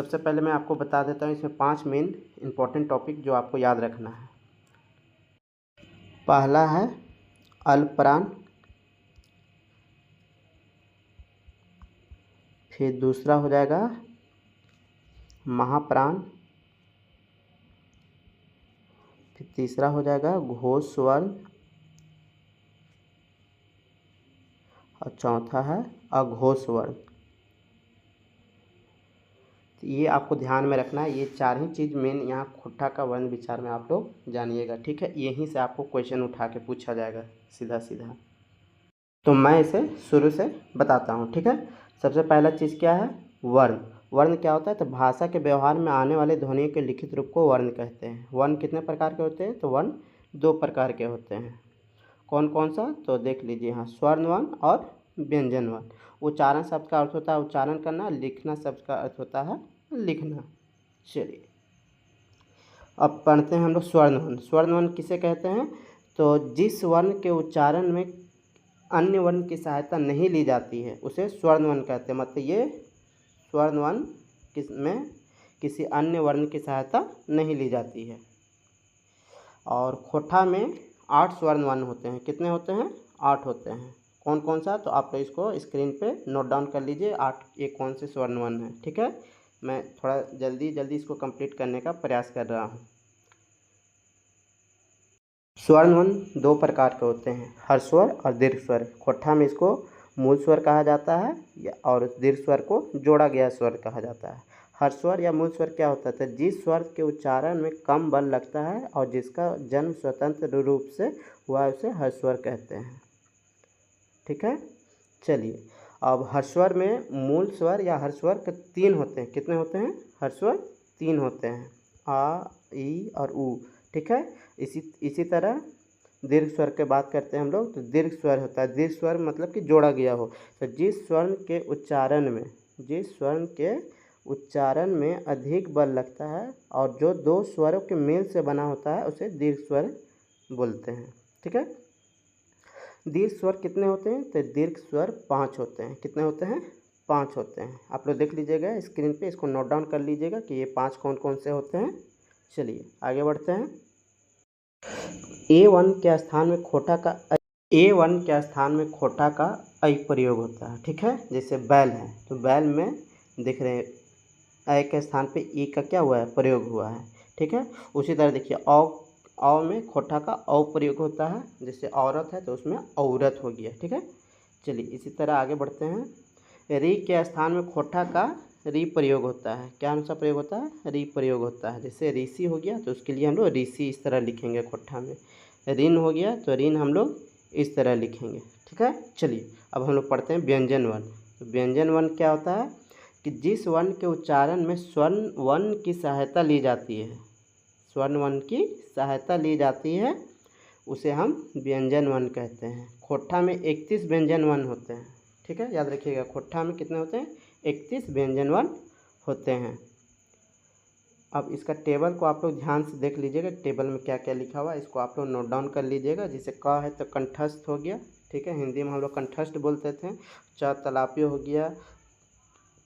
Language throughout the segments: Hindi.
सबसे पहले मैं आपको बता देता हूँ इसमें 5 मेन इंपॉर्टेंट टॉपिक जो आपको याद रखना है। पहला है अल्पप्राण, फिर दूसरा हो जाएगा महाप्राण, फिर तीसरा हो जाएगा घोष वर्ण और चौथा है अघोष वर्ण। तो ये आपको ध्यान में रखना है, ये 4 ही चीज़ मेन यहाँ खुट्टा का वर्ण विचार में आप लोग जानिएगा, ठीक है। यहीं से आपको क्वेश्चन उठा के पूछा जाएगा सीधा सीधा। तो मैं इसे शुरू से बताता हूँ, ठीक है। सबसे पहला चीज़ क्या है, वर्ण। वर्ण क्या होता है, तो भाषा के व्यवहार में आने वाले ध्वनियों के लिखित रूप को वर्ण कहते हैं। वर्ण कितने प्रकार के होते हैं, तो वर्ण 2 प्रकार के होते हैं। कौन कौन सा, तो देख लीजिए यहाँ, स्वर्ण वर्ण और व्यंजन वर्ण। उच्चारण शब्द का अर्थ होता है उच्चारण करना, लिखना शब्द का अर्थ होता है लिखना। चलिए अब पढ़ते हैं हम लोग स्वर्ण वर्ण। स्वर्ण वर्ण किसे कहते हैं, तो जिस वर्ण के उच्चारण में अन्य वर्ण की सहायता नहीं ली जाती है उसे स्वर्ण वर्ण कहते हैं। मतलब ये स्वर्ण वर्ण किसमें किसी अन्य वर्ण की सहायता नहीं ली जाती है। और खोटा में 8 स्वर्ण वर्ण होते हैं। कितने होते हैं, 8 होते हैं। कौन कौन सा, तो आप लोग इसको स्क्रीन पे नोट डाउन कर लीजिए 8 ये कौन से स्वर्ण वर्ण हैं, ठीक है। मैं थोड़ा जल्दी इसको कंप्लीट करने का प्रयास कर रहा हूँ। स्वर्ण वर्ण 2 प्रकार के होते हैं, हर्ष स्वर और दीर्घ स्वर। खोटा में इसको मूल स्वर कहा जाता है और दीर्घ स्वर को जोड़ा गया स्वर कहा जाता है। हर्ष स्वर या मूल स्वर क्या होता है, तो जिस स्वर के उच्चारण में कम बल लगता है और जिसका जन्म स्वतंत्र रूप से हुआ उसे हर्ष स्वर कहते हैं, ठीक है। चलिए अब हर्ष स्वर में मूल स्वर या हर्ष स्वर के 3 होते हैं। कितने होते हैं, हर्ष स्वर 3 होते हैं, आ, ई और ऊ, ठीक है। इसी तरह दीर्घ स्वर के बात करते हैं हम लोग, तो दीर्घ स्वर होता है, दीर्घ स्वर मतलब कि जोड़ा गया हो। तो जिस स्वर्ण के उच्चारण में अधिक बल लगता है और जो 2 स्वरों के मेल से बना होता है उसे दीर्घ स्वर बोलते हैं, ठीक है। दीर्घ स्वर कितने होते हैं, तो दीर्घ स्वर 5 होते हैं। कितने होते हैं, 5 होते हैं। आप लोग देख लीजिएगा स्क्रीन पे, इसको नोट डाउन कर लीजिएगा कि ये 5 कौन कौन से होते हैं। चलिए आगे बढ़ते हैं। A1 के स्थान में खोटा का ऐ प्रयोग होता है, ठीक है। जैसे बैल है तो बैल में देख रहे हैं ऐ के स्थान पे ई का क्या हुआ है, प्रयोग हुआ है, ठीक है। उसी तरह देखिए औ में खोटा का औ प्रयोग होता है। जैसे औरत है तो उसमें औरत हो गया, ठीक है। चलिए इसी तरह आगे बढ़ते हैं। री के स्थान में खोटा का री प्रयोग होता है। क्या सा प्रयोग होता है, री प्रयोग होता है। जैसे ऋषि हो गया तो उसके लिए हम लोग ऋषि इस तरह लिखेंगे खोटा में। ऋण हो गया तो ऋण हम लोग इस तरह लिखेंगे, ठीक है। चलिए अब हम लोग पढ़ते हैं व्यंजन वर्ण। तो व्यंजन वर्ण क्या होता है कि जिस वर्ण के उच्चारण में स्वर्ण वर्ण की सहायता ली जाती है, स्वर्ण वर्ण की सहायता ली जाती है उसे हम व्यंजन वर्ण कहते हैं। खोटा में 31 व्यंजन वर्ण होते हैं, ठीक है, याद रखिएगा। खोटा में कितने होते हैं, 31 व्यंजन वर्ण होते हैं। अब इसका टेबल को आप लोग ध्यान से देख लीजिएगा, टेबल में क्या क्या लिखा हुआ है इसको आप लोग नोट डाउन कर लीजिएगा। जैसे क है तो कंठस्थ हो गया, ठीक है, हिंदी में हम लोग कंठस्थ बोलते थे। च तलापी हो गया,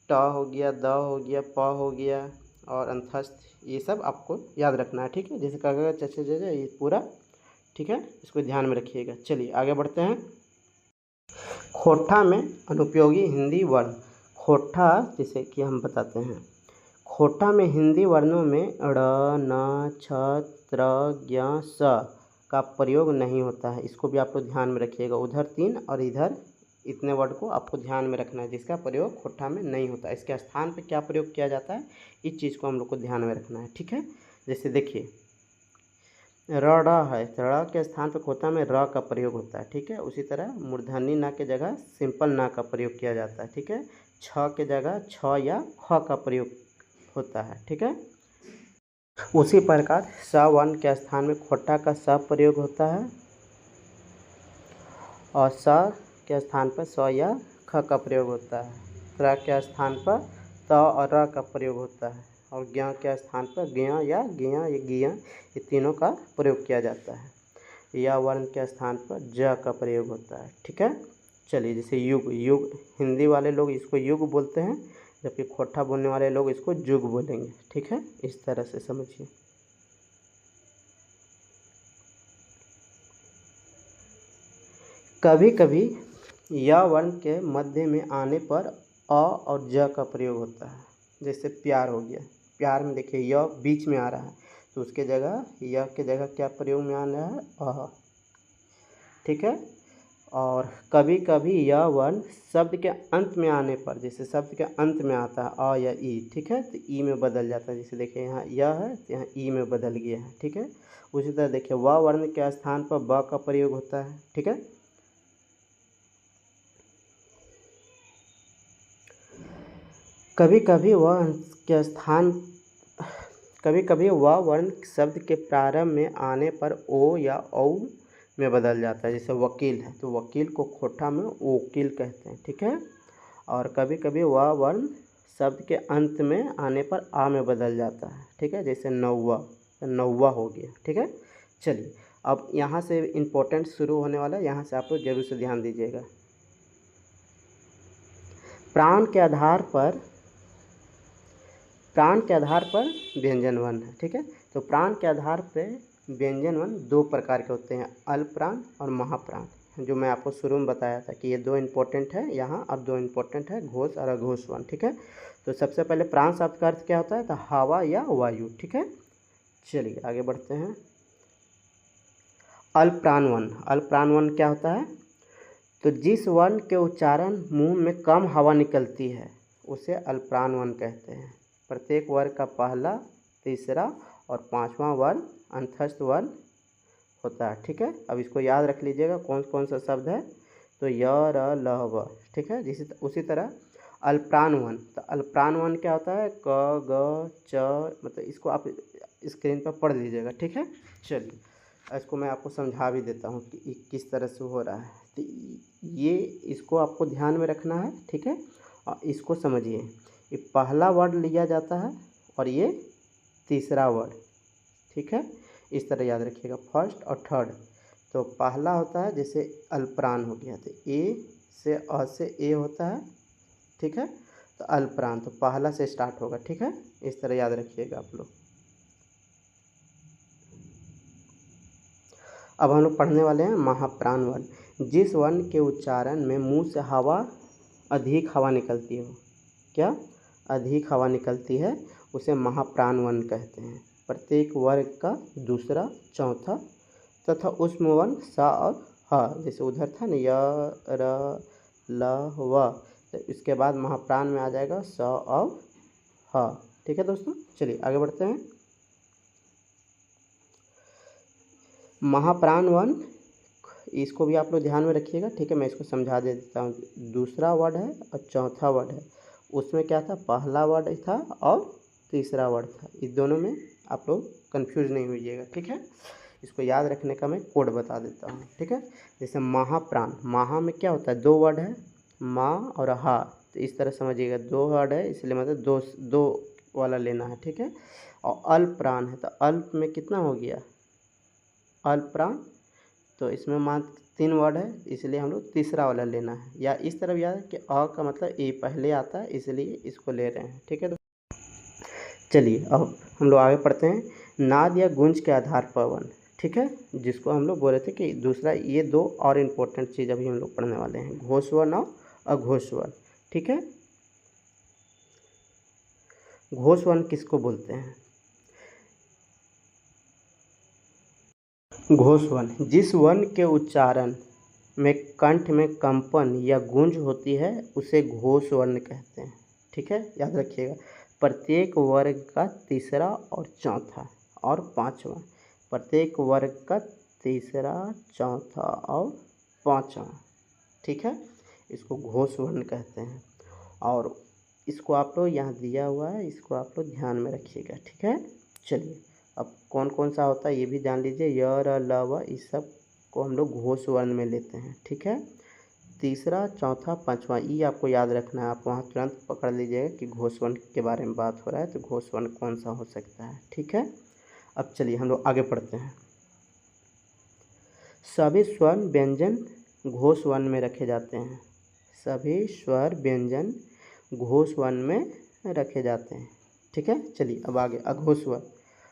ट हो गया, द हो गया, प हो गया और अंतस्थ, ये सब आपको याद रखना है, ठीक है। जैसे कहा चचे जैसे ये पूरा, ठीक है, इसको ध्यान में रखिएगा। चलिए आगे बढ़ते हैं। खोटा में अनुपयोगी हिंदी वर्ण। खोटा जैसे कि हम बताते हैं, खोटा में हिंदी वर्णों में ड़, न, छ, त्र, ज्ञ, स का प्रयोग नहीं होता है। इसको भी आप लोग ध्यान में रखिएगा। उधर 3 और इधर इतने वर्ड को आपको ध्यान में रखना है जिसका प्रयोग खोटा में नहीं होता। इसके स्थान पे क्या प्रयोग किया जाता है, इस चीज़ को हम लोग को ध्यान में रखना है, ठीक है। जैसे देखिए र है तो र के स्थान पर खोटा में र का प्रयोग होता है, ठीक है। उसी तरह मूर्धन्य न के जगह सिंपल न का प्रयोग किया जाता है, ठीक है। छ के जगह छ या ख का प्रयोग होता है, ठीक है। उसी प्रकार स वर्ण के स्थान में खोटा का स प्रयोग होता है और स के स्थान पर स या ख का प्रयोग होता है। त्र के स्थान पर त और र का प्रयोग होता है और ज्ञ के स्थान पर ज्ञ या गिय या गिय, ये तीनों का प्रयोग किया जाता है। या वर्ण के स्थान पर ज का प्रयोग होता है, ठीक है। चलिए जैसे युग, युग हिंदी वाले लोग इसको युग बोलते हैं, जबकि खोटा बोलने वाले लोग इसको जुग बोलेंगे। ठीक है, इस तरह से समझिए। कभी कभी य वर्ण के मध्य में आने पर अ और ज का प्रयोग होता है। जैसे प्यार हो गया, प्यार में देखिए य बीच में आ रहा है तो उसके जगह य के जगह क्या प्रयोग में आ रहा है, अ। ठीक है, और कभी कभी यह वर्ण शब्द के अंत में आने पर, जैसे शब्द के अंत में आता है अ या ई, ठीक है, तो ई में बदल जाता है। जैसे देखिए यहाँ यह है तो यहाँ ई में बदल गया है। ठीक है, उसी तरह देखिए व वर्ण के स्थान पर ब का प्रयोग होता है। ठीक है, कभी कभी वह के स्थान कभी कभी वह वर्ण शब्द के प्रारंभ में आने पर ओ या औ में बदल जाता है। जैसे वकील है तो वकील को खोटा में वकील कहते हैं। ठीक है, और कभी कभी वह वर्ण शब्द के अंत में आने पर आ में बदल जाता है। ठीक है, जैसे नौवा, तो नौवा हो गया। ठीक है, चलिए अब यहाँ से इम्पोर्टेंट शुरू होने वाला है, यहाँ से आप लोग जरूर से ध्यान दीजिएगा। प्राण के आधार पर व्यंजन वर्ण है। ठीक है, तो प्राण के आधार पर व्यंजन वर्ण दो प्रकार के होते हैं, अल्प प्राण और महाप्राण, जो मैं आपको शुरू में बताया था कि ये दो इम्पोर्टेंट है यहाँ, और दो इम्पोर्टेंट है घोष और अघोष वर्ण। ठीक है, तो सबसे पहले प्राण शब्द का अर्थ क्या होता है, तो हवा या वायु। ठीक है, चलिए आगे बढ़ते हैं। अल्प प्राण वर्ण क्या होता है, तो जिस वर्ण के उच्चारण मुंह में कम हवा निकलती है उसे अल्प प्राण वर्ण कहते हैं। प्रत्येक वर्ग का पहला, तीसरा और पांचवा वर्ण अंतस्थ वर्ण होता है। ठीक है, अब इसको याद रख लीजिएगा कौन कौन सा शब्द है, तो य र ल व। ठीक है, उसी तरह अल्पप्राण वर्ण, तो अल्पप्राण वर्ण क्या होता है, क ग च, मतलब इसको आप स्क्रीन पर पढ़ लीजिएगा। ठीक है, चलिए इसको मैं आपको समझा भी देता हूँ कि किस तरह से हो रहा है। तो ये इसको आपको ध्यान में रखना है। ठीक है, और इसको समझिए, ये पहला वर्ड लिया जाता है और ये तीसरा वर्ड। ठीक है, इस तरह याद रखिएगा, फर्स्ट और थर्ड। तो पहला होता है जैसे अल्पप्राण हो गया, तो ए से अ से ए होता है। ठीक है, तो अल्पप्राण तो पहला से स्टार्ट होगा। ठीक है, इस तरह याद रखिएगा आप लोग। अब हम लोग पढ़ने वाले हैं महाप्राण वर्ण। जिस वर्ण के उच्चारण में मुंह से अधिक हवा निकलती हो, क्या अधिक हवा निकलती है, उसे महाप्राण वर्ण कहते हैं। प्रत्येक वर्ग का दूसरा, चौथा तथा ऊष्म वर्ण स और ह, जैसे उधर था ना य र ल व, तो इसके बाद महाप्राण में आ जाएगा स और ह। ठीक है दोस्तों, चलिए आगे बढ़ते हैं। महाप्राण वर्ण, इसको भी आप लोग ध्यान में रखिएगा। ठीक है, मैं इसको समझा देता हूँ। दूसरा वर्ड है और चौथा वर्ड है, उसमें क्या था, पहला वर्ड था और तीसरा वर्ड था। इस दोनों में आप लोग कंफ्यूज नहीं होइएगा। ठीक है, इसको याद रखने का मैं कोड बता देता हूँ। ठीक है, जैसे महाप्राण, महा में क्या होता है, दो वर्ड है, माँ और हा, तो इस तरह समझिएगा, दो वर्ड है इसलिए मतलब दो दो वाला लेना है। ठीक है, और अल्प प्राण है, तो अल्प में कितना हो गया, अल्प प्राण, तो इसमें मात्र तीन वर्ड है इसलिए हम लोग तीसरा वाला लेना है। या इस तरफ याद है कि अ का मतलब ए पहले आता है इसलिए इसको ले रहे हैं। ठीक है, तो चलिए अब हम लोग आगे पढ़ते हैं। नाद या गूंज के आधार पर वर्ण। ठीक है, जिसको हम लोग बोल रहे थे कि दूसरा, ये दो और इम्पोर्टेंट चीज़ अभी हम लोग पढ़ने वाले हैं, घोष वर्ण और अघोष वर्ण। ठीक है, घोष वर्ण किसको बोलते हैं, घोष वर्ण जिस वर्ण के उच्चारण में कंठ में कंपन या गूंज होती है उसे घोष वर्ण कहते हैं। ठीक है, याद रखिएगा, प्रत्येक वर्ग का तीसरा और चौथा और पांचवा, प्रत्येक वर्ग का तीसरा, चौथा और पांचवा। ठीक है, इसको घोष वर्ण कहते हैं, और इसको आप लोग यहाँ दिया हुआ है, इसको आप लोग ध्यान में रखिएगा। ठीक है, चलिए अब कौन कौन सा होता है ये भी जान लीजिए, य र ल व, इस सब को हम लोग घोष वर्ण में लेते हैं। ठीक है, तीसरा, चौथा, पांचवा, ये आपको याद रखना है। आप वहाँ तुरंत पकड़ लीजिएगा कि घोष वर्ण के बारे में बात हो रहा है, तो घोष वर्ण कौन सा हो सकता है। ठीक है, अब चलिए हम लोग आगे पढ़ते हैं। सभी स्वर्ण व्यंजन घोष वर्ण में रखे जाते हैं। सभी स्वर व्यंजन घोष वर्ण में रखे जाते हैं। ठीक है, चलिए अब आगे अघोष वर्ण।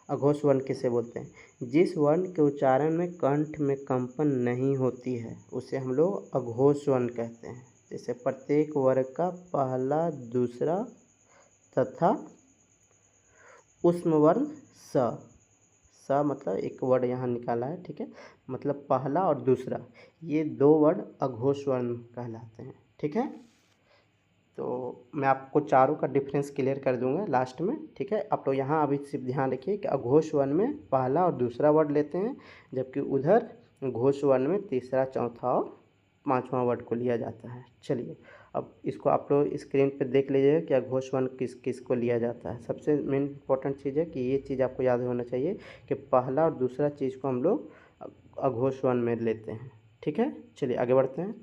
अघोष वर्ण किसे बोलते हैं? जिस वर्ण के उच्चारण में कंठ में कंपन नहीं होती है उसे हम लोग अघोष वर्ण कहते हैं। जैसे प्रत्येक वर्ग का पहला, दूसरा तथा ऊष्म वर्ण स। स मतलब एक वर्ड यहाँ निकाला है, ठीक है, मतलब पहला और दूसरा, ये दो वर्ड अघोष वर्ण कहलाते हैं। ठीक है, तो मैं आपको चारों का डिफरेंस क्लियर कर दूंगा लास्ट में। ठीक है, आप लोग यहाँ अभी सिर्फ ध्यान रखिए कि अघोष वर्ण में पहला और दूसरा वर्ड लेते हैं, जबकि उधर घोष वर्ण में तीसरा, चौथा और पांचवा वर्ड को लिया जाता है। चलिए अब इसको आप लोग स्क्रीन पे देख लीजिएगा कि अघोष वर्ण किस किस को लिया जाता है। सबसे मेन इंपॉर्टेंट चीज़ है कि ये चीज़ आपको याद होना चाहिए कि पहला और दूसरा चीज़ को हम लोग अघोष वर्ण में लेते हैं। ठीक है, चलिए आगे बढ़ते हैं।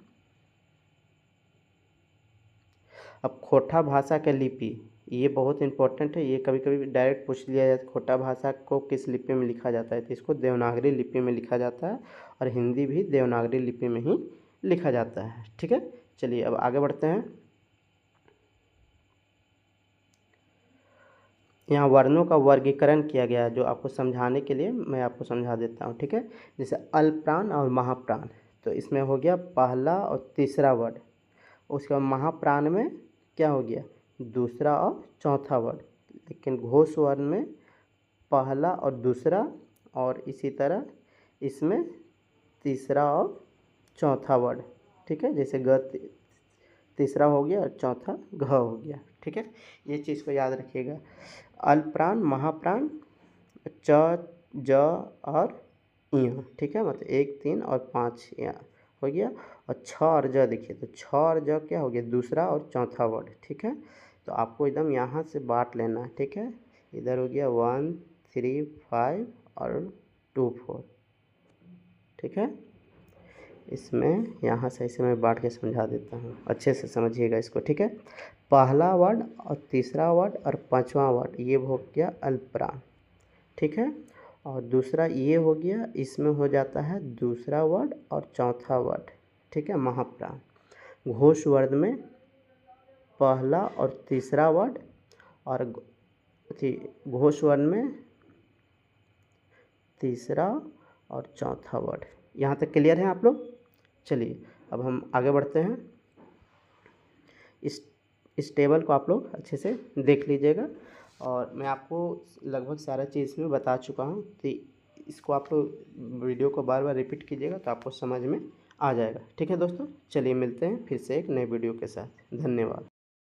अब खोटा भाषा का लिपि, ये बहुत इंपॉर्टेंट है, ये कभी कभी डायरेक्ट पूछ लिया जाता है खोटा भाषा को किस लिपि में लिखा जाता है, तो इसको देवनागरी लिपि में लिखा जाता है और हिंदी भी देवनागरी लिपि में ही लिखा जाता है। ठीक है, चलिए अब आगे बढ़ते हैं। यहाँ वर्णों का वर्गीकरण किया गया है, जो आपको समझाने के लिए मैं आपको समझा देता हूँ। ठीक है, जैसे अल्पप्राण और महाप्राण, तो इसमें हो गया पहला और तीसरा वर्ड। उसके बाद महाप्राण में क्या हो गया? दूसरा और चौथा वर्ड। लेकिन घोष वर्ण में पहला और दूसरा, और इसी तरह इसमें तीसरा और चौथा वर्ड। ठीक है, जैसे तीसरा हो गया और चौथा घ हो गया। ठीक है, ये चीज़ को याद रखिएगा। अल्पप्राण, महाप्राण, च, ज और य। ठीक है, मतलब 1, 3 और 5 यहाँ हो गया। और छ और ज देखिए, तो छ और ज क्या हो गया? दूसरा और चौथा वर्ड। ठीक है, तो आपको एकदम यहाँ से बांट लेना है। ठीक है, इधर हो गया 1, 3, 5 और 2, 4। ठीक है, इसमें यहाँ से इसे मैं बांट के समझा देता हूँ, अच्छे से समझिएगा इसको। ठीक है, पहला वर्ड और तीसरा वर्ड और पांचवा वर्ड ये हो गया अल्पप्राण। ठीक है, और दूसरा ये हो गया, इसमें हो जाता है दूसरा वर्ड और चौथा वर्ड। ठीक है, महाप्राण। घोष वर्ण में पहला और तीसरा वर्ड, और घोष वर्ण में तीसरा और चौथा वर्ड। यहाँ तक क्लियर है आप लोग? चलिए अब हम आगे बढ़ते हैं। इस टेबल को आप लोग अच्छे से देख लीजिएगा, और मैं आपको लगभग सारा चीज़ में बता चुका हूँ, तो इसको आप लोग वीडियो को बार बार रिपीट कीजिएगा तो आपको समझ में आ जाएगा। ठीक है दोस्तों, चलिए मिलते हैं फिर से एक नए वीडियो के साथ। धन्यवाद।